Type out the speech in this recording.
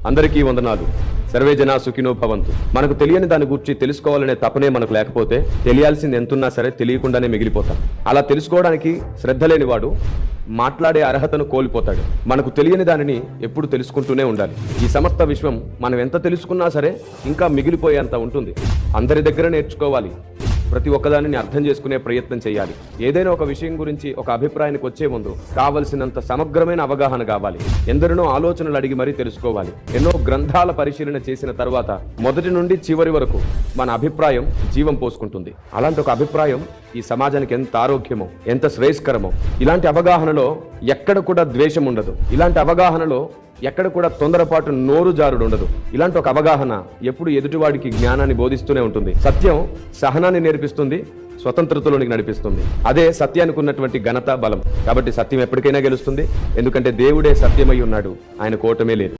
అందరికీ వందనాలు. సర్వే జనా సుఖినో భవంతు. మనకు తెలియని దాని గురించి తెలుసుకోవాలనే తపనే మనకు లేకపోతే తెలియాల్సింది ఎంతున్నా సరే తెలియకుండానే మిగిలిపోతాం. అలా తెలుసుకోవడానికి శ్రద్ధ లేనివాడు మాట్లాడే అర్హతను కోల్పోతాడు. మనకు తెలియని దానిని ఎప్పుడు తెలుసుకుంటూనే ఉండాలి. ఈ సమస్త విశ్వం మనం ఎంత తెలుసుకున్నా సరే ఇంకా మిగిలిపోయేంత ఉంటుంది. అందరి దగ్గర నేర్చుకోవాలి. ప్రతి ఒక్కదానిని అర్థం చేసుకునే ప్రయత్నం చేయాలి. ఏదైనా ఒక విషయం గురించి ఒక అభిప్రాయానికి వచ్చే ముందు కావలసినంత సమగ్రమైన అవగాహన కావాలి. ఎందరినో ఆలోచనలు అడిగి మరీ తెలుసుకోవాలి. ఎన్నో గ్రంథాల పరిశీలన చేసిన తర్వాత మొదటి నుండి చివరి వరకు మన అభిప్రాయం జీవం పోసుకుంటుంది. అలాంటి ఒక అభిప్రాయం ఈ సమాజానికి ఎంత ఆరోగ్యమో, ఎంత శ్రేయస్కరమో. ఇలాంటి అవగాహనలో ఎక్కడ కూడా ద్వేషం ఉండదు. ఇలాంటి అవగాహనలో ఎక్కడ కూడా తొందరపాటు నోరు జారుడు ఉండదు. ఇలాంటి ఒక అవగాహన ఎప్పుడు ఎదుటివాడికి జ్ఞానాన్ని బోధిస్తూనే ఉంటుంది. సత్యం సహనాన్ని నేర్పిస్తుంది, స్వతంత్రతలోనికి నడిపిస్తుంది. అదే సత్యానికి ఉన్నటువంటి ఘనత, బలం. కాబట్టి సత్యం ఎప్పటికైనా గెలుస్తుంది. ఎందుకంటే దేవుడే సత్యమై ఉన్నాడు, ఆయన కోటమే లేదు.